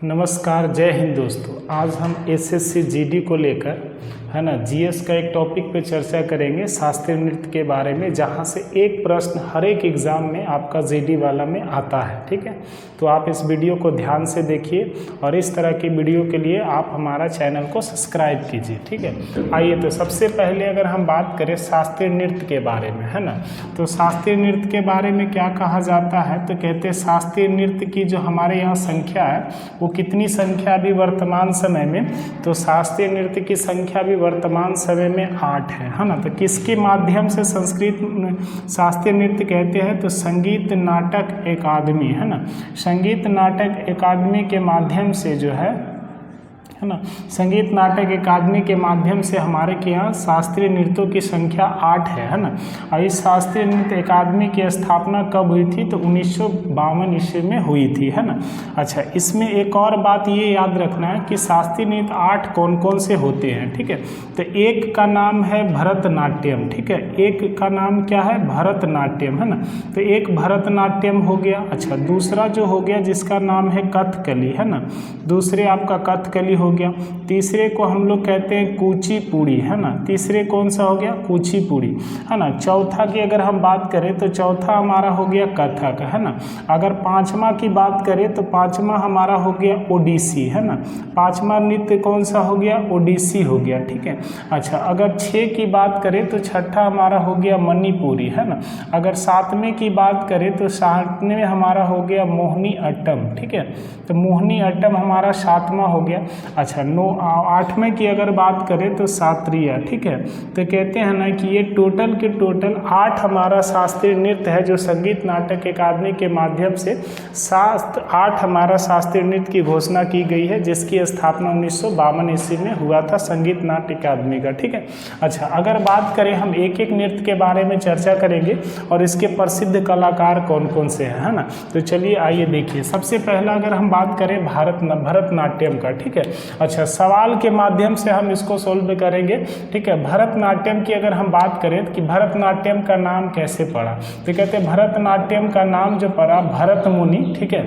नमस्कार, जय हिंद दोस्तों। आज हम एसएससी जीडी को लेकर है ना जीएस का एक टॉपिक पे चर्चा करेंगे शास्त्रीय नृत्य के बारे में, जहाँ से एक प्रश्न हर एक एग्ज़ाम में आपका जीडी वाला में आता है। ठीक है, तो आप इस वीडियो को ध्यान से देखिए और इस तरह की वीडियो के लिए आप हमारा चैनल को सब्सक्राइब कीजिए। ठीक है, आइए तो सबसे पहले अगर हम बात करें शास्त्रीय नृत्य के बारे में, है ना, तो शास्त्रीय नृत्य के बारे में क्या कहा जाता है, तो कहते हैं शास्त्रीय नृत्य की जो हमारे यहाँ संख्या है वो कितनी संख्या अभी वर्तमान समय में, तो शास्त्रीय नृत्य की संख्या भी वर्तमान समय में 8 है ना। तो किसके माध्यम से संस्कृत शास्त्रीय नृत्य कहते हैं, तो संगीत नाटक अकादमी, है ना, संगीत नाटक अकादमी के माध्यम से जो है ना, संगीत नाटक अकादमी के माध्यम से हमारे के यहाँ शास्त्रीय नृत्यों की संख्या 8 है ना। और इस शास्त्रीय नृत्य अकादमी की स्थापना कब हुई थी, तो 1952 ईस्वी में हुई थी, है ना। अच्छा, इसमें एक और बात ये याद रखना है कि शास्त्रीय नृत्य 8 कौन कौन से होते हैं। ठीक है, तो एक का नाम है भरतनाट्यम। ठीक है, एक का नाम क्या है, भरतनाट्यम, है ना, तो एक भरतनाट्यम हो गया। अच्छा, दूसरा जो हो गया जिसका नाम है कथकली, है ना, दूसरे आपका कथकली हो गया। तीसरे को हम लोग कहते हैं कुचिपुड़ी, है ना, तीसरे कौन सा हो गया, कुचिपुड़ी, है ना। चौथा की अगर हम बात करें तो चौथा हमारा हो गया कथक, है ना। अगर पांचवा की बात करें तो पांचवा हमारा हो गया ओडिसी, है ना, पांचवा नृत्य कौन सा हो गया, ओडिसी हो गया। ठीक है, अच्छा, अगर 6 की बात करें तो छठा हमारा हो गया मणिपुरी, है ना। अगर 7वें की बात करें तो 7वें हमारा हो गया मोहिनी अट्टम। ठीक है, तो मोहिनी अट्टम हमारा 7वां हो गया। अच्छा, 8वें की अगर बात करें तो शास्त्रीय। ठीक है, तो कहते हैं ना कि ये टोटल के टोटल 8 हमारा शास्त्रीय नृत्य है जो संगीत नाटक अकादमी के माध्यम से 8 हमारा शास्त्रीय नृत्य की घोषणा की गई है, जिसकी स्थापना 1952 ईस्वी में हुआ था संगीत नाट्य अकादमी का। ठीक है, अच्छा, अगर बात करें हम एक एक नृत्य के बारे में चर्चा करेंगे और इसके प्रसिद्ध कलाकार कौन कौन से हैं, है ना। तो चलिए आइए देखिए, सबसे पहला अगर हम बात करें भरतनाट्यम का। ठीक है, अच्छा, सवाल के माध्यम से हम इसको सोल्व करेंगे। ठीक है, भरतनाट्यम की अगर हम बात करें कि भरतनाट्यम का नाम कैसे पड़ा, तो कहते हैं भरतनाट्यम का नाम जो पड़ा भरत मुनि, ठीक है,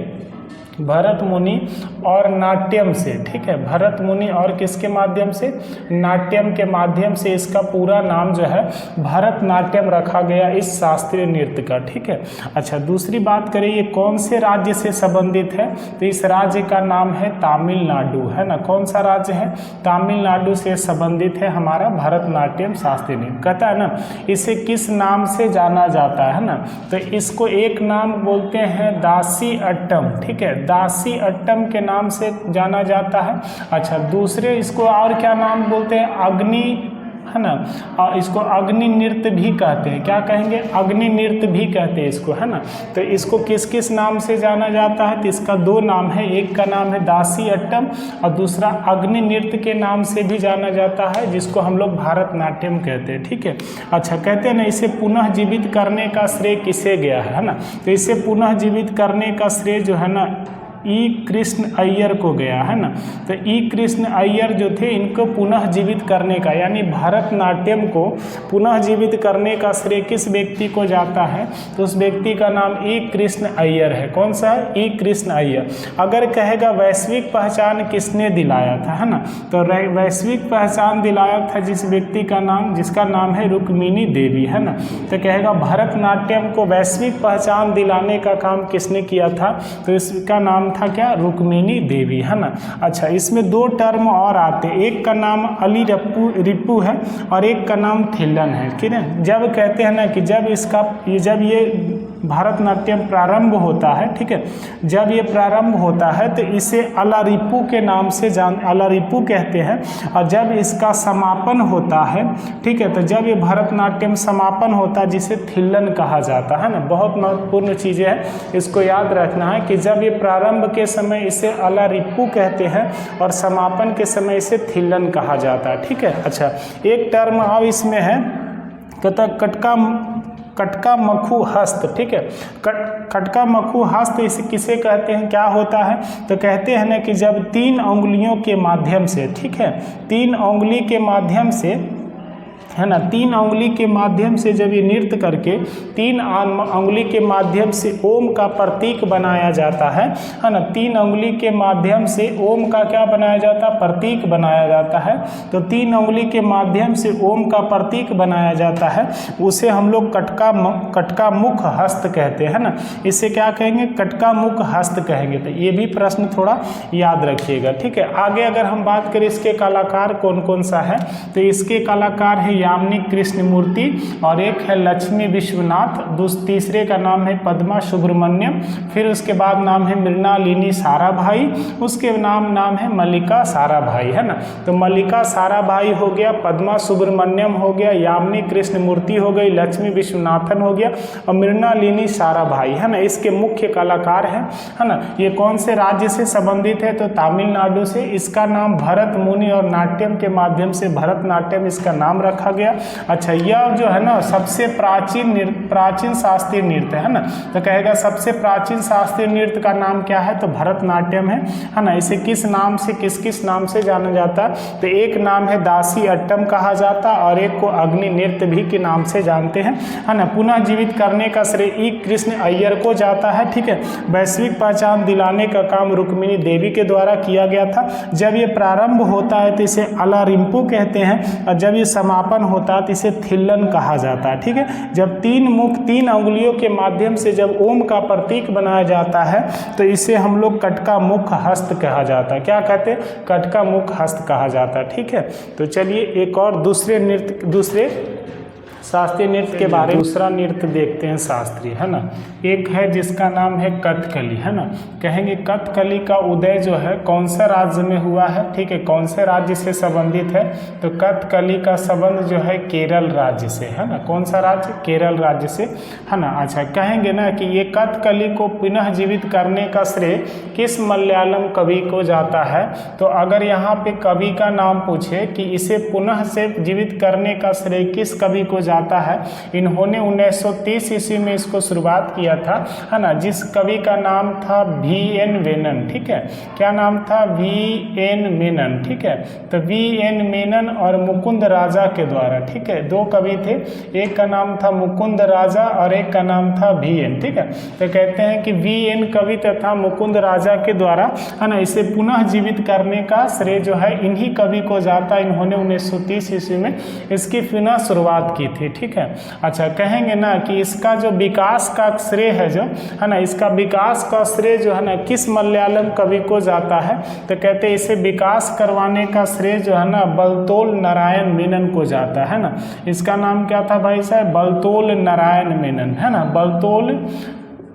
भरत मुनि और नाट्यम से। ठीक है, भरत मुनि और किसके माध्यम से, नाट्यम के माध्यम से इसका पूरा नाम जो है भरतनाट्यम रखा गया इस शास्त्रीय नृत्य का। ठीक है, अच्छा, दूसरी बात करें ये कौन से राज्य से संबंधित है, तो इस राज्य का नाम है तमिलनाडु, है ना। कौन सा राज्य है, तमिलनाडु से संबंधित है हमारा भरतनाट्यम शास्त्रीय नृत्य। कहता है ना इसे किस नाम से जाना जाता है ना, तो इसको एक नाम बोलते हैं दासी अट्टम। ठीक है, दासी अट्टम के नाम से जाना जाता है। अच्छा, दूसरे इसको और क्या नाम बोलते हैं, अग्नि, है ना, और इसको अग्नि नृत्य भी कहते हैं। क्या कहेंगे, अग्नि नृत्य भी कहते हैं इसको, है ना। तो इसको किस किस नाम से जाना जाता है, तो इसका 2 नाम है, एक का नाम है दासी अट्टम और दूसरा अग्नि नृत्य के नाम से भी जाना जाता है, जिसको हम लोग भरतनाट्यम कहते हैं। ठीक है, अच्छा, कहते हैं ना इसे पुनः जीवित करने का श्रेय किसे गया है ना, तो इसे पुनः जीवित करने का श्रेय जो है ना ई कृष्ण अय्यर को गया, है ना। तो ई कृष्ण अय्यर जो थे इनको पुनः जीवित करने का, यानी भरतनाट्यम को पुनः जीवित करने का श्रेय किस व्यक्ति को जाता है, तो उस व्यक्ति का नाम ई कृष्ण अय्यर है। कौन सा है, ई कृष्ण अय्यर। अगर कहेगा वैश्विक पहचान किसने दिलाया था, है ना, तो वैश्विक पहचान दिलाया था जिस व्यक्ति का नाम, जिसका नाम है रुक्मिणी देवी, है ना। तो कहेगा भरतनाट्यम को वैश्विक पहचान दिलाने का काम किसने किया था, तो इसका नाम था क्या, रुक्मिणी देवी, है ना। अच्छा, इसमें 2 टर्म और आते, एक का नाम अली रिपू है और एक का नाम थिल्लन है। ठीक है, जब कहते हैं ना कि जब ये भरतनाट्यम प्रारंभ होता है, ठीक है, जब ये प्रारंभ होता है तो इसे अलारिपू के नाम से अलारिपू कहते हैं, और जब इसका समापन होता है, ठीक है, तो जब ये भरतनाट्यम समापन होता है जिसे थिल्लन कहा जाता है ना। बहुत महत्वपूर्ण चीज़ें हैं, इसको याद रखना है कि जब ये प्रारंभ के समय इसे अलारिपू कहते हैं और समापन के समय इसे थिल्लन कहा जाता है। ठीक है, अच्छा, एक टर्म अब इसमें है कटका मखू हस्त। ठीक है, कटका मखू हस्त इसे किसे कहते हैं, क्या होता है, तो कहते हैं ना कि जब 3 उंगलियों के माध्यम से, ठीक है, 3 उंगली के माध्यम से है ना, 3 अंगुली के माध्यम से जब ये नृत्य करके 3 अंगुली के माध्यम से ओम का प्रतीक बनाया जाता है ना, 3 अंगुली के माध्यम से ओम का क्या बनाया जाता है, प्रतीक बनाया जाता है। तो 3 अंगुली के माध्यम से ओम का प्रतीक बनाया जाता है, उसे हम लोग कटका मुख हस्त कहते हैं ना। इसे क्या कहेंगे, कटका मुख हस्त कहेंगे। तो ये भी प्रश्न थोड़ा याद रखिएगा, ठीक है। आगे अगर हम बात करें इसके कलाकार कौन कौन सा है, तो इसके कलाकार है यामिनी कृष्णमूर्ति, और एक है लक्ष्मी विश्वनाथ, तीसरे का नाम है पद्मा सुब्रमण्यम, फिर उसके बाद नाम है मृणालिनी साराभाई, उसके नाम है मल्लिका साराभाई, है ना। तो मल्लिका साराभाई हो गया, पद्मा सुब्रमण्यम हो गया, यामिनी कृष्णमूर्ति हो गई, लक्ष्मी विश्वनाथन हो गया और मृणालिनी साराभाई, है ना। इसके मुख्य कलाकार हैं, है ना। ये कौन से राज्य से संबंधित है, तो तमिलनाडु से। इसका नाम भरत मुनि और नाट्यम के माध्यम से भरतनाट्यम इसका नाम रखा गया। अच्छा, यह जो है ना सबसे प्राचीन शास्त्रीय नृत्य है ना। तो कहेगा सबसे प्राचीन शास्त्रीय नृत्य का नाम क्या है, तो भरतनाट्यम है ना। इसे किस नाम से किस नाम से जाना जाता है, तो एक नाम है दासी अट्टम कहा जाता है और एक को अग्नि नृत्य भी के नाम से जानते हैं, है ना। पुनः जीवित करने का श्रेय ई कृष्ण अय्यर को जाता है, ठीक है। वैश्विक पहचान दिलाने का काम रुक्मिणी देवी के द्वारा किया गया था। जब ये प्रारंभ होता है तो इसे अलारिम्पो कहते हैं, और जब ये समापन होता है तो इसे थिल्लन कहा जाता है, ठीक है। जब 3 अंगुलियों के माध्यम से जब ओम का प्रतीक बनाया जाता है तो इसे हम लोग कटका मुख हस्त कहा जाता है। क्या कहते हैं, कटका मुख हस्त कहा जाता है, ठीक है। तो चलिए एक और दूसरे शास्त्रीय नृत्य के बारे में दूसरा नृत्य देखते हैं शास्त्रीय, है ना। एक है जिसका नाम है कथकली, है ना। कहेंगे कथकली का उदय जो है कौन से राज्य में हुआ है, ठीक है, कौन से राज्य से संबंधित है, तो कथकली का संबंध जो है केरल राज्य से, है ना। कौन सा राज्य, केरल राज्य से, है ना। अच्छा, कहेंगे ना कि ये कथकली को पुनः जीवित करने का श्रेय किस मलयालम कवि को जाता है, तो अगर यहाँ पे कवि का नाम पूछे कि इसे पुनः से जीवित करने का श्रेय किस कवि को जाता है, इन्होंने 1930 ईस्वी में इसको शुरुआत किया था, है ना, जिस कवि का नाम था V.N. मेनन, ठीक है। क्या नाम था, V.N. मेनन, ठीक है। तो V.N. मेनन और मुकुंद राजा के द्वारा, ठीक है, 2 कवि थे, एक का नाम था मुकुंद राजा और एक का नाम था V.N., ठीक है। तो कहते हैं कि V.N. कवि तथा मुकुंद राजा के द्वारा, है ना, इसे पुनः जीवित करने का श्रेय जो है इन्हीं कवि को जाता। इन्होंने 1930 ईस्वी में इसकी पुनः शुरुआत की थी, ठीक है। अच्छा, कहेंगे ना कि इसका जो विकास का श्रेय है जो, है ना, इसका विकास का श्रेय जो है ना किस मलयालम कवि को जाता है, तो कहते हैं इसे विकास करवाने का श्रेय जो है ना बलतोल नारायण मेनन को जाता है ना। इसका नाम क्या था भाई साहब, बलतोल नारायण मेनन, है ना, बलतोल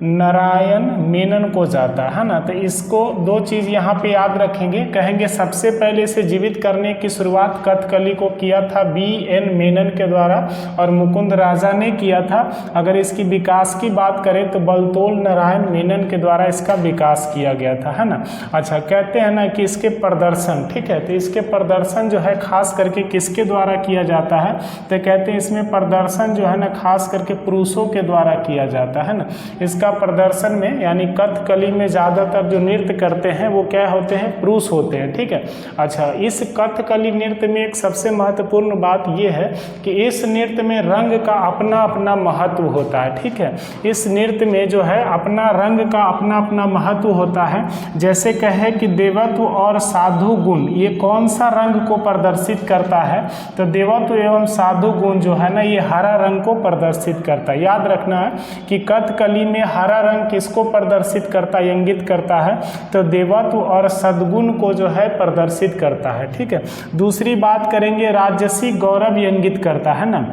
नारायण मेनन को जाता है ना। तो इसको 2 चीज़ यहाँ पे याद रखेंगे। कहेंगे सबसे पहले इसे जीवित करने की शुरुआत कथकली को किया था V.N. मेनन के द्वारा और मुकुंद राजा ने किया था। अगर इसकी विकास की बात करें तो बलतोल नारायण मेनन के द्वारा इसका विकास किया गया था, है ना। अच्छा, कहते हैं ना कि इसके प्रदर्शन, ठीक है, तो इसके प्रदर्शन जो है खास करके किसके द्वारा किया जाता है, तो कहते हैं इसमें प्रदर्शन जो है ना खास करके पुरुषों के द्वारा किया जाता है ना। इसका प्रदर्शन में यानी कथकली में ज़्यादातर जो नृत्य करते हैं वो क्या होते हैं, पुरुष होते हैं, ठीक है। अच्छा, इस कथकली नृत्य में एक सबसे महत्वपूर्ण बात ये है कि इस नृत्य में रंग का अपना अपना महत्व होता है, ठीक है। इस नृत्य में जो है अपना रंग का अपना अपना महत्व होता है। जैसे कहे कि देवत्व और साधु गुण, ये कौन सा रंग को प्रदर्शित करता है, तो देवत्व एवं साधु गुण जो है ना ये हरा रंग को प्रदर्शित करता है। याद रखना है कि कथकली में हरा रंग किसको प्रदर्शित करता है, इंगित करता है, तो देवत्व और सद्गुण को जो है प्रदर्शित करता है, ठीक है। दूसरी बात करेंगे राजसी गौरव इंगित करता है ना।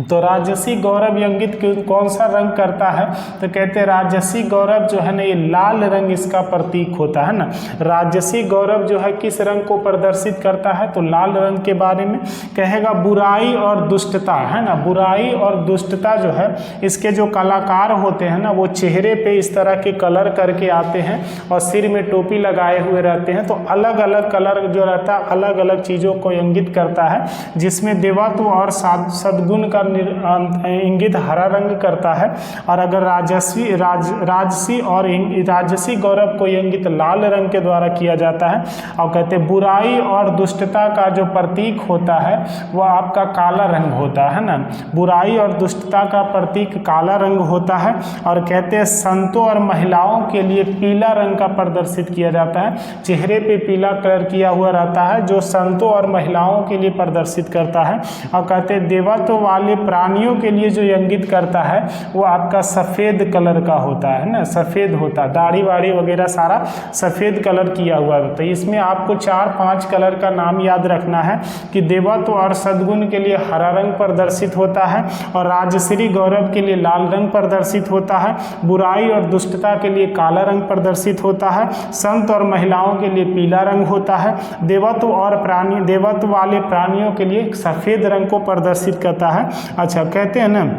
तो राजसी गौरव इंगित कौन सा रंग करता है, तो कहते हैं राजसी गौरव जो है ना ये लाल रंग इसका प्रतीक होता है ना। राजसी गौरव जो है किस रंग को प्रदर्शित करता है, तो लाल रंग के बारे में कहेगा। बुराई और दुष्टता, है ना, बुराई और दुष्टता जो है इसके जो कलाकार होते हैं ना वो चेहरे पे इस तरह के कलर करके आते हैं और सिर में टोपी लगाए हुए रहते हैं। तो अलग अलग कलर जो रहता है अलग अलग चीज़ों को इंगित करता है, जिसमें देवत्व और सद्गुण का इंगित हरा रंग करता है, और अगर राजसी और राजसी गौरव को इंगित लाल रंग के द्वारा किया जाता है। और कहते हैं बुराई और दुष्टता का जो प्रतीक होता है वह आपका काला रंग होता है ना, बुराई और दुष्टता का प्रतीक काला रंग होता है। और कहते हैं संतों और महिलाओं के लिए पीला रंग का प्रदर्शित किया जाता है, चेहरे पे पीला कलर किया हुआ रहता है जो संतों और महिलाओं के लिए प्रदर्शित करता है। और कहते हैं देवत्व वाले प्राणियों के लिए जो इंगित करता है वो आपका सफ़ेद कलर का होता है ना, सफ़ेद होता है, दाढ़ी वाड़ी वगैरह सारा सफ़ेद कलर किया हुआ रहता है। इसमें आपको 4-5 कलर का नाम याद रखना है कि देवत्व और सद्गुण के लिए हरा रंग प्रदर्शित होता है, और राजश्री गौरव के लिए लाल रंग प्रदर्शित होता है, बुराई और दुष्टता के लिए काला रंग प्रदर्शित होता है, संत और महिलाओं के लिए पीला रंग होता है, देवत्व वाले प्राणियों के लिए सफ़ेद रंग को प्रदर्शित करता है। अच्छा, कहते हैं ना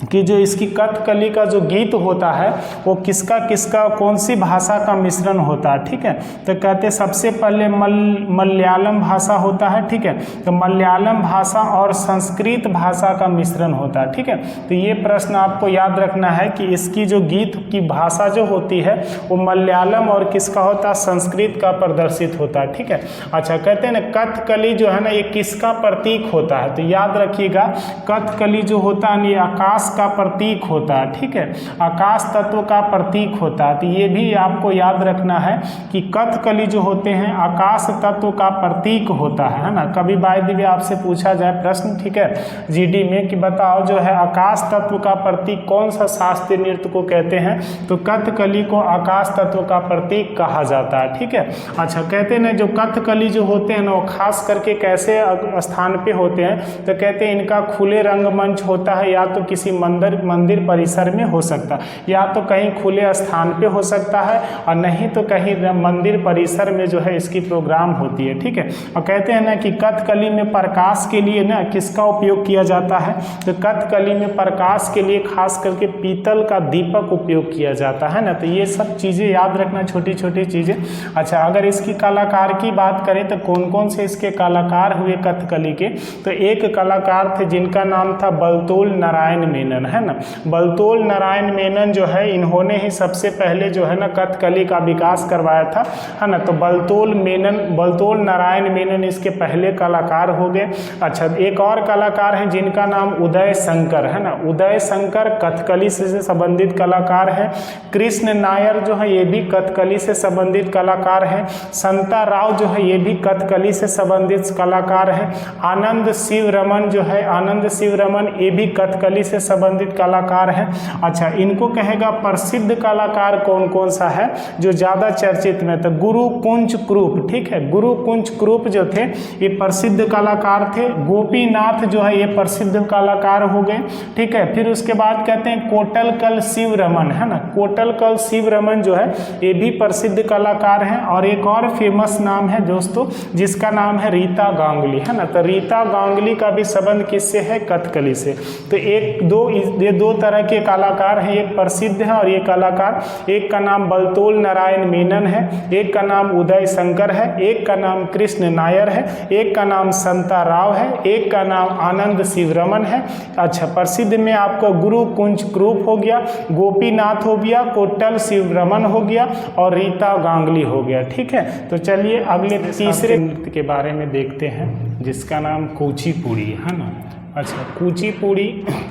कि जो इसकी कथकली का जो गीत होता है वो किसका कौन सी भाषा का मिश्रण होता है, ठीक है। तो कहते हैं सबसे पहले मलयालम भाषा होता है, ठीक है। तो मलयालम भाषा और संस्कृत भाषा का मिश्रण होता है, ठीक है। तो ये प्रश्न आपको याद रखना है कि इसकी जो गीत की भाषा जो होती है वो मलयालम और किसका होता है, संस्कृत का प्रदर्शित होता है, ठीक है। अच्छा, कहते हैं ना कथकली जो है ना ये किसका प्रतीक होता है, तो याद रखिएगा कथकली जो होता है ये आकाश का प्रतीक होता है, ठीक है, आकाश तत्व का प्रतीक होता है। तो ये भी आपको याद रखना है कि कथकली जो होते हैं आकाश तत्व का प्रतीक होता है ना। कभी बाय द वे आपसे पूछा जाए प्रश्न, ठीक है, जीडी में कि बताओ जो है आकाश तत्व का प्रतीक कौन सा शास्त्रीय नृत्य को कहते हैं, तो कथकली को आकाश तत्व का प्रतीक कहा जाता है, ठीक है। अच्छा, कहते हैं ना जो कथकली जो होते हैं ना वो खास करके कैसे स्थान पे होते हैं, तो कहते हैं इनका खुले रंगमंच होता है, या तो किसी मंदिर परिसर में हो सकता है, या तो कहीं खुले स्थान पे हो सकता है, और नहीं तो कहीं मंदिर परिसर में जो है इसकी प्रोग्राम होती है, ठीक है। और कहते हैं ना कि कथकली में प्रकाश के लिए ना किसका उपयोग किया जाता है, तो कथकली में प्रकाश के लिए खास करके पीतल का दीपक उपयोग किया जाता है ना। तो ये सब चीज़ें याद रखना, छोटी छोटी चीज़ें। अच्छा, अगर इसकी कलाकार की बात करें तो कौन कौन से इसके कलाकार हुए कथकली के, तो एक कलाकार थे जिनका नाम था बलतोल नारायण मेनन, है ना। बलतोल नारायण मेनन जो है इन्होंने ही सबसे पहले जो है ना कथकली का विकास करवाया था, है ना। तो बलतोल नारायण मेनन इसके पहले कलाकार हो गए। अच्छा, एक और कलाकार हैं जिनका नाम उदय शंकर है ना, उदय शंकर कथकली से संबंधित कलाकार हैं। कृष्ण नायर जो है ये भी कथकली से संबंधित कलाकार हैं। संता राव जो है ये भी कथकली से संबंधित कलाकार हैं। आनंद शिव रमन जो है, आनंद शिव रमन ये भी कथकली से संबंधित कलाकार हैं। अच्छा, इनको कहेगा प्रसिद्ध कलाकार कौन कौन सा है जो ज़्यादा चर्चित में, तो गुरु कुंज क्रूप, ठीक है, गुरु कुंज क्रूप जो थे ये प्रसिद्ध कलाकार थे। गोपीनाथ जो है ये प्रसिद्ध कलाकार हो गए, ठीक है। फिर उसके बाद कहते हैं कोटलकल शिव रमन, है ना, कोटलकल शिव रमन जो है ये भी प्रसिद्ध कलाकार हैं। और एक और फेमस नाम है दोस्तों जिसका नाम है रीता गांगुली, है ना। तो रीता गांगुली का भी संबंध किससे है, कथकली से। तो ये दो तरह के कलाकार हैं, एक प्रसिद्ध है और ये कलाकार, एक का नाम बलतोल नारायण मेनन है, एक का नाम उदय शंकर है, एक का नाम कृष्ण नायर है, एक का नाम संता राव है, एक का नाम आनंद शिव रमन है। अच्छा, प्रसिद्ध में आपको गुरु कुंज क्रूप हो गया, गोपीनाथ हो गया, कोटल शिव रमन हो गया और रीता गांगुली हो गया, ठीक है। तो चलिए अगले तीसरे नृत्य के बारे में देखते हैं जिसका नाम कुचिपुड़ी है ना। अच्छा, कुचिपुड़ी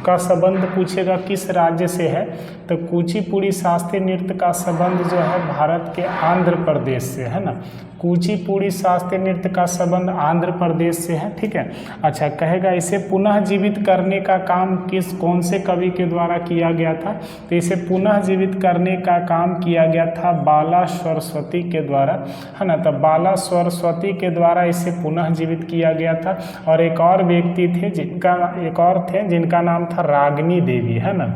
का संबंध पूछेगा किस राज्य से है, तो कुचिपुड़ी शास्त्रीय नृत्य का संबंध जो है भारत के आंध्र प्रदेश से है ना। कुचिपुड़ी शास्त्रीय नृत्य का संबंध आंध्र प्रदेश से है, ठीक है। अच्छा, कहेगा इसे पुनः जीवित करने का काम कौन से कवि के द्वारा किया गया था, तो इसे पुनः जीवित करने का काम किया गया था बाला सरस्वती के द्वारा, है ना। तो बाला सरस्वती के द्वारा इसे पुनः जीवित किया गया था। और एक और व्यक्ति थे जिनका नाम था रागिनी देवी, है ना।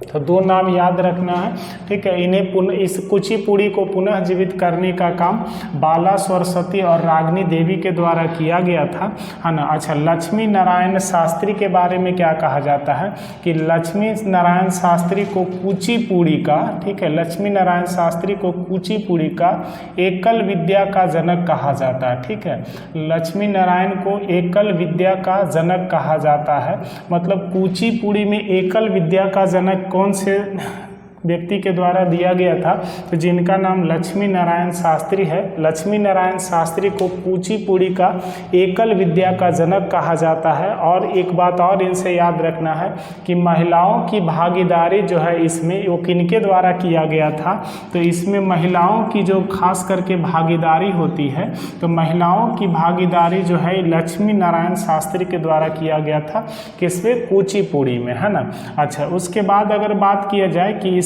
तो दो नाम याद रखना है, ठीक है। इन्हें पुनः इस कुचिपुड़ी को पुनः जीवित करने का काम बाला सरस्वती और रागिनी देवी के द्वारा किया गया था, है ना। अच्छा, लक्ष्मी नारायण शास्त्री के बारे में क्या कहा जाता है कि लक्ष्मी नारायण शास्त्री को कुचिपुड़ी का, ठीक है, लक्ष्मी नारायण शास्त्री को कुचिपुड़ी का एकल विद्या का जनक कहा जाता है, ठीक है। लक्ष्मी नारायण को एकल विद्या का जनक कहा जाता है, मतलब कुचिपुड़ी में एकल विद्या का जनक कौन से व्यक्ति के द्वारा दिया गया था, तो जिनका नाम लक्ष्मी नारायण शास्त्री है। लक्ष्मी नारायण शास्त्री को कुचिपुड़ी का एकल विद्या का जनक कहा जाता है। और एक बात और इनसे याद रखना है कि महिलाओं की भागीदारी जो है इसमें वो किनके द्वारा किया गया था, तो इसमें महिलाओं की जो खास करके भागीदारी होती है, तो महिलाओं की भागीदारी जो है लक्ष्मी नारायण शास्त्री के द्वारा किया गया था, किसमें, कुचिपुड़ी में, है ना। अच्छा, उसके बाद अगर बात किया जाए कि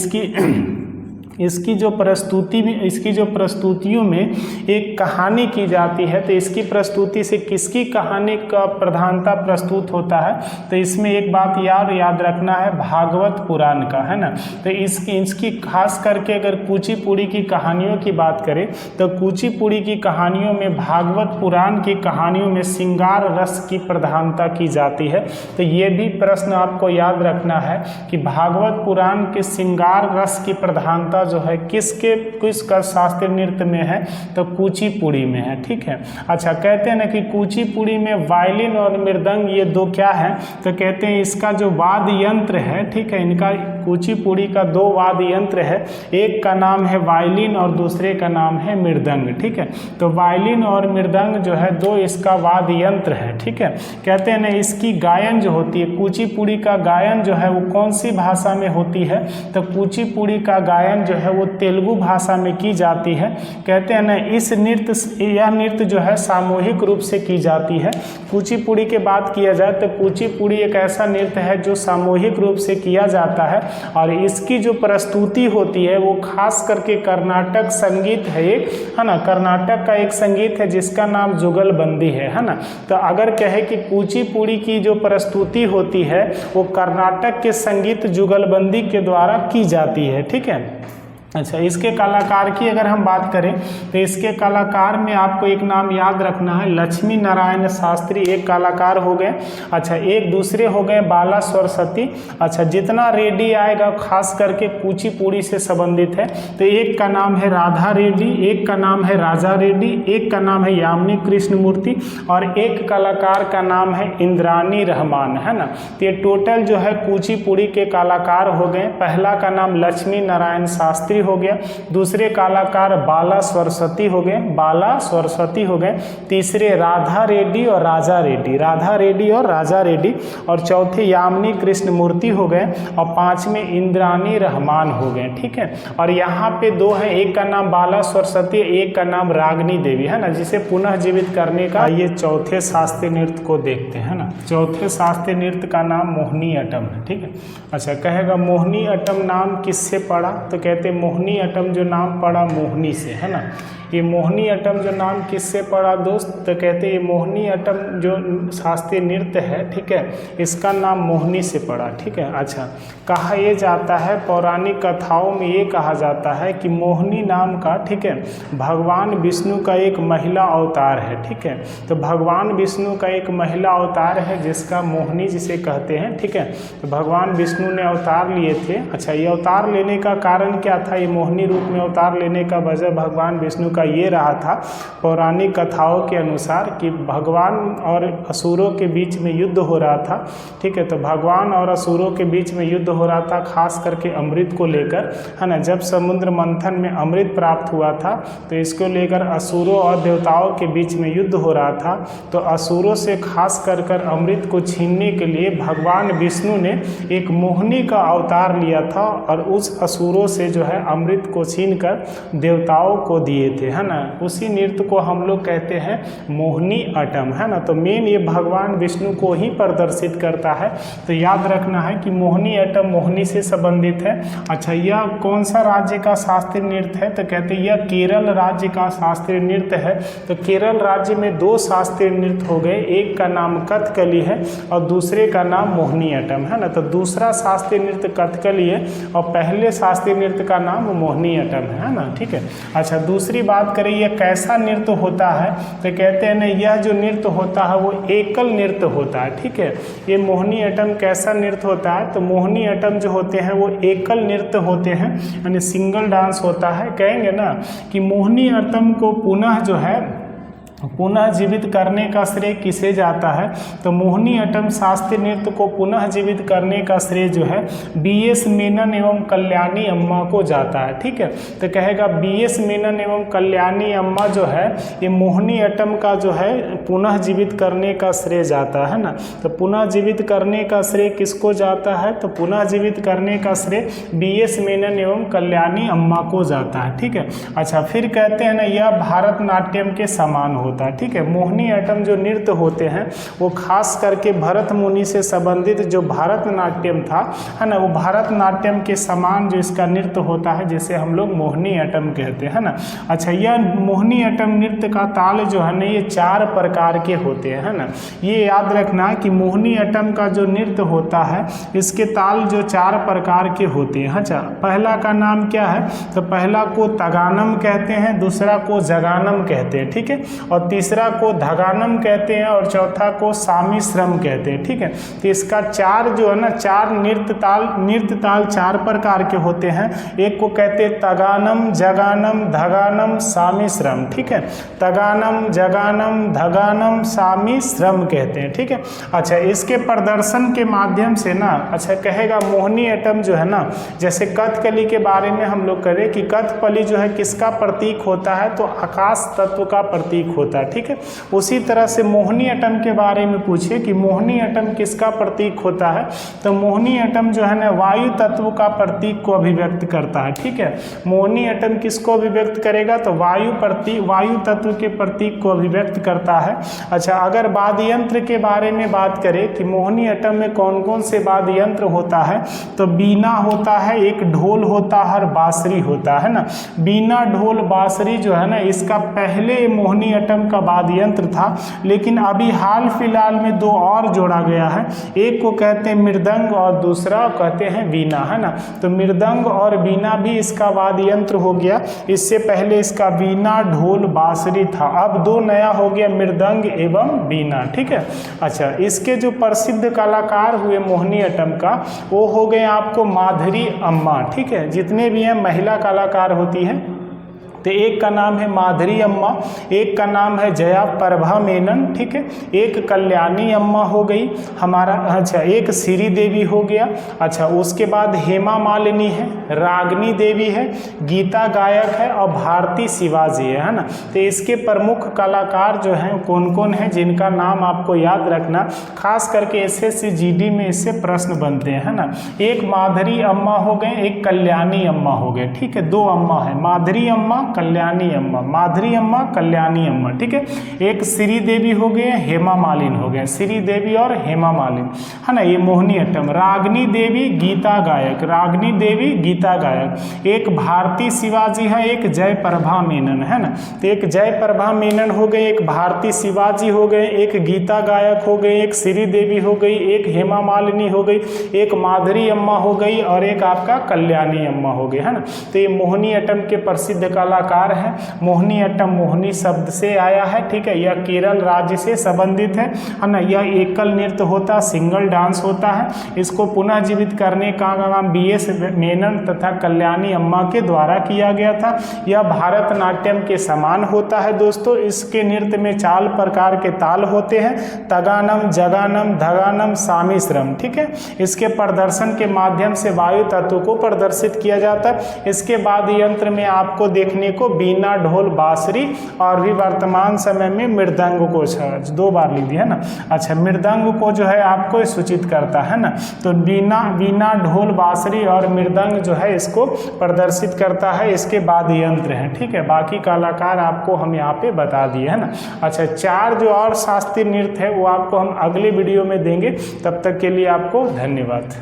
इसकी जो प्रस्तुति में, इसकी जो प्रस्तुतियों में एक कहानी की जाती है, तो इसकी प्रस्तुति से किसकी कहानी का प्रधानता प्रस्तुत होता है, तो इसमें एक बात याद रखना है, भागवत पुराण का, है ना। तो इसकी खास करके अगर कुचिपुड़ी की कहानियों की बात करें तो कुचिपुड़ी की कहानियों में भागवत पुराण की कहानियों में श्रृंगार रस की प्रधानता की जाती है। तो ये भी प्रश्न आपको याद रखना है कि भागवत पुराण के श्रृंगार रस की प्रधानता जो है किस शास्त्रीय नृत्य में है, तो कुचिपुड़ी में है, ठीक है। अच्छा, कहते हैं ना कि कुचिपुड़ी में वायलिन और मृदंग ये दो क्या है, तो कहते हैं इसका जो वाद्य यंत्र है, ठीक है, इनका कुचिपुड़ी का दो वाद्य यंत्र है, एक का नाम है वायलिन और दूसरे का नाम है मृदंग, ठीक है। तो वायलिन और मृदंग जो है दो इसका वाद्य यंत्र है, ठीक है। कहते हैं ना इसकी गायन जो होती है, कुचिपुड़ी का गायन जो है वो कौन सी भाषा में होती है, तो कुचिपुड़ी का गायन जो है वो तेलुगु भाषा में की जाती है। कहते हैं ना यह नृत्य जो है सामूहिक रूप से की जाती है। कुचिपुड़ी के बात किया जाए तो कुचिपुड़ी एक ऐसा नृत्य है जो सामूहिक रूप से किया जाता है और इसकी जो प्रस्तुति होती है वो खास करके कर्नाटक संगीत है एक, है ना। कर्नाटक का एक संगीत है जिसका नाम जुगलबंदी है ना। तो अगर कहे कि कुचिपुड़ी की जो प्रस्तुति होती है वो कर्नाटक के संगीत जुगलबंदी के द्वारा की जाती है, ठीक है। अच्छा, इसके कलाकार की अगर हम बात करें तो इसके कलाकार में आपको एक नाम याद रखना है, लक्ष्मी नारायण शास्त्री एक कलाकार हो गए। अच्छा, एक दूसरे हो गए बाला सरस्वती। अच्छा, जितना रेड्डी आएगा खास करके कुचिपुड़ी से संबंधित है, तो एक का नाम है राधा रेड्डी, एक का नाम है राजा रेड्डी, एक का नाम है यामिनी कृष्णमूर्ति और एक कलाकार का नाम है इंद्रानी रहमान, है ना। तो ये टोटल जो है कुचिपुड़ी के कलाकार हो गए। पहला का नाम लक्ष्मी नारायण शास्त्री हो गया, दूसरे कलाकार बाला सरस्वती हो गए, बाला सरस्वती हो गए, तीसरे राधा रेड्डी और राजा रेड्डी, राधा रेड्डी और राजा रेड्डी, और चौथे यामिनी कृष्णमूर्ति हो गए और पांचवें इंद्रानी रहमान हो गए, ठीक है। और यहाँ पे दो हैं, एक का नाम बाला सरस्वती, एक का नाम रागिनी देवी, है ना, जिसे पुनः जीवित करने का। ये चौथे शास्त्रीय नृत्य को देखते हैं ना। चौथे शास्त्रीय नृत्य का नाम मोहिनी अट्टम है, ठीक है। अच्छा, कहेगा मोहिनी अट्टम नाम किससे पड़ा, तो कहते मोहिनी अट्टम जो नाम पड़ा मोहिनी से, है ना। ये मोहिनी अट्टम जो नाम किससे पड़ा दोस्त, तो कहते हैं ये मोहिनी अट्टम जो शास्त्रीय नृत्य है, ठीक है, इसका नाम मोहिनी से पड़ा, ठीक है। अच्छा, कहा यह जाता है, पौराणिक कथाओं में ये कहा जाता है कि मोहिनी नाम का, ठीक है, भगवान विष्णु का एक महिला अवतार है, ठीक है। तो भगवान विष्णु का एक महिला अवतार है जिसका मोहिनी जिसे कहते हैं, ठीक है। तो भगवान विष्णु ने अवतार लिए थे। अच्छा, ये अवतार लेने का कारण क्या था, ये मोहिनी रूप में अवतार लेने का वजह भगवान विष्णु का ये रहा था पौराणिक कथाओं के अनुसार कि भगवान और असुरों के बीच में युद्ध हो रहा था, ठीक है। तो भगवान और असुरों के बीच में युद्ध हो रहा था खास करके अमृत को लेकर, है ना। जब समुद्र मंथन में अमृत प्राप्त हुआ था तो इसको लेकर असुरों और देवताओं के बीच में युद्ध हो रहा था। तो असुरों से खास कर अमृत को छीनने के लिए भगवान विष्णु ने एक मोहिनी का अवतार लिया था और उस असुरों से जो है अमृत को छीनकर देवताओं को दिए थे, है ना, उसी नृत्य को हम लोग कहते हैं मोहिनी अट्टम, है ना। तो मेन ये भगवान विष्णु को ही प्रदर्शित करता है, तो याद रखना है कि मोहिनी अट्टम मोहिनी से संबंधित है। अच्छा, यह कौन सा राज्य का शास्त्रीय नृत्य है, तो कहते हैं यह केरल राज्य का शास्त्रीय नृत्य है। तो केरल राज्य में दो शास्त्रीय नृत्य हो गए, एक का नाम कथकली है और दूसरे का नाम मोहिनी अट्टम, है ना। तो दूसरा शास्त्रीय नृत्य कथकली है और पहले शास्त्रीय नृत्य का नाम मोहिनी अट्टम है ना, ठीक है। अच्छा, दूसरी बात करें यह कैसा नृत्य होता है, तो कहते हैं ना यह जो नृत्य होता है वो एकल नृत्य होता है, ठीक है। ये मोहिनी अट्टम कैसा नृत्य होता है, तो मोहिनी अट्टम जो होते हैं वो एकल नृत्य होते हैं, यानी सिंगल डांस होता है। कहेंगे ना कि मोहिनी अट्टम को पुनः जो है पुनः जीवित करने का श्रेय किसे जाता है, तो मोहिनी अट्टम शास्त्रीय नृत्य को पुनः जीवित करने का श्रेय जो है बीएस मेनन एवं कल्याणी अम्मा को जाता है, ठीक है। तो कहेगा बीएस मेनन एवं कल्याणी अम्मा जो है ये मोहिनी अट्टम का जो है पुनः जीवित करने का श्रेय जाता है ना। तो पुनः जीवित करने का श्रेय किसको जाता है, तो पुनः जीवित करने का श्रेय बीएस मेनन एवं कल्याणी अम्मा को जाता है, ठीक है। अच्छा, फिर कहते हैं ना यह भारतनाट्यम के समान होता है, ठीक है। मोहिनी अट्टम जो नृत्य होते हैं वो खास करके भरत मुनि से संबंधित जो भारतनाट्यम था, है ना, वो भारतनाट्यम के समान जो इसका नृत्य होता है जिसे हम लोग मोहिनी अट्टम कहते हैं ना। अच्छा, यह मोहिनी अट्टम नृत्य का ताल जो है ना ये 4 प्रकार के होते हैं, है ना। ये याद रखना कि मोहिनी अट्टम का जो नृत्य होता है इसके ताल जो 4 प्रकार के होते हैं। अच्छा, पहला का नाम क्या है, तो पहला को तगानम कहते हैं, दूसरा को जगानम कहते हैं, ठीक है, और तीसरा को धगानम कहते हैं और चौथा को सामिश्रम कहते हैं, ठीक है। तो इसका 4 जो है ना 4 नृत्य ताल 4 प्रकार के होते हैं। एक को कहते हैं तगानम, जगानम, धगानम, सामिश्रम, ठीक है। तगानम, जगानम, धगानम, सामिश्रम कहते हैं, ठीक है। अच्छा, इसके प्रदर्शन के माध्यम से ना, अच्छा कहेगा मोहिनी अट्टम जो है ना, जैसे कथकली के बारे में हम लोग करें कि कथकली जो है किसका प्रतीक होता है, तो आकाश तत्व का प्रतीक होता है, ठीक है। उसी तरह से मोहिनी अट्टम के बारे में पूछिए कि मोहिनी अट्टम किसका प्रतीक होता है, तो मोहिनी अट्टम जो है ना वायु तत्व का प्रतीक को अभिव्यक्त करता है, ठीक है। मोहिनी अट्टम किसको अभिव्यक्त करेगा, तो वायु तत्व के प्रतीक को अभिव्यक्त करता है। अच्छा, अगर वाद्य यंत्र के बारे में बात करें कि मोहिनी अट्टम में कौन कौन से वाद्य यंत्र होता है, तो बीना होता है, एक ढोल होता है और बांसुरी होता है ना। बीना, ढोल, बांसुरी जो है ना इसका पहले मोहिनी अट्टम का वाद्य यंत्र था, लेकिन अभी हाल फिलहाल में 2 और जोड़ा गया है। एक को कहते हैं मृदंग और दूसरा कहते हैं वीणा, है ना। तो मृदंग और वीणा भी इसका वाद्य यंत्र हो गया। इससे पहले इसका वीणा, ढोल, बांसुरी था, अब 2 नया हो गया मृदंग एवं वीणा, ठीक है। अच्छा, इसके जो प्रसिद्ध कलाकार हुए मोहिनी अट्टम का वो हो गए आपको माधुरी अम्मा, ठीक है। जितने भी हैं महिला कलाकार होती हैं, तो एक का नाम है माधुरी अम्मा, एक का नाम है जया प्रभा मेनन, ठीक है, एक कल्याणी अम्मा हो गई हमारा, अच्छा एक श्री देवी हो गया। अच्छा, उसके बाद हेमा मालिनी है, रागिनी देवी है, गीता गायक है और भारती शिवाजी है ना। तो इसके प्रमुख कलाकार जो हैं कौन कौन हैं जिनका नाम आपको याद रखना, खास करके SSC GD में इससे प्रश्न बनते हैं, है ना। एक माधुरी अम्मा हो गए, एक कल्याणी अम्मा हो गए, ठीक है। 2 अम्मा है, माधुरी अम्मा, कल्याणी अम्मा, माधुरी अम्मा, कल्याणी अम्मा, ठीक है। एक श्री देवी हो गए, हेमा मालिनी हो गए, श्री देवी और हेमा मालिनी, है ना। ये मोहिनी अट्टम। रागिनी देवी, गीता गायक, रागिनी देवी, गीता गायक। एक भारती शिवाजी है, एक जय प्रभा मेनन, है ना। तो एक जय प्रभा मेनन हो गए, एक भारती शिवाजी हो गए, एक गीता गायक हो गए, एक श्री देवी हो गई, एक हेमा मालिनी हो गई, एक माधुरी अम्मा हो गई और एक आपका कल्याणी अम्मा हो गई, है ना। तो ये मोहिनी अट्टम के प्रसिद्ध कलाकार है। मोहिनी अट्टम मोहिनी शब्द से आया है, ठीक है। यह केरल राज्य से संबंधित है ना। यह एकल नृत्य होता, सिंगल डांस होता है। इसको पुनः जीवित करने का काम BS मेनन तथा कल्याणी अम्मा के द्वारा किया गया था। यह भारतनाट्यम के समान होता है दोस्तों। इसके नृत्य में 4 प्रकार के ताल होते हैं, तगानम, जगानम, धगानम, सामिश्रम, ठीक है। इसके प्रदर्शन के माध्यम से वायु तत्व को प्रदर्शित किया जाता है। इसके बाद यंत्र में आपको देखने को बीना, ढोल, बांसुरी और भी वर्तमान समय में मृदंग को, 2 बार लिख दिया है ना। अच्छा, मृदंग को जो है आपको सूचित करता है ना, तो बीना, ढोल, बांसुरी और मृदंग जो है इसको प्रदर्शित करता है। इसके बाद यंत्र हैं, ठीक है, बाकी कलाकार आपको हम यहाँ पे बता दिए है ना। अच्छा, 4 जो और शास्त्रीय नृत्य है वो आपको हम अगले वीडियो में देंगे। तब तक के लिए आपको धन्यवाद।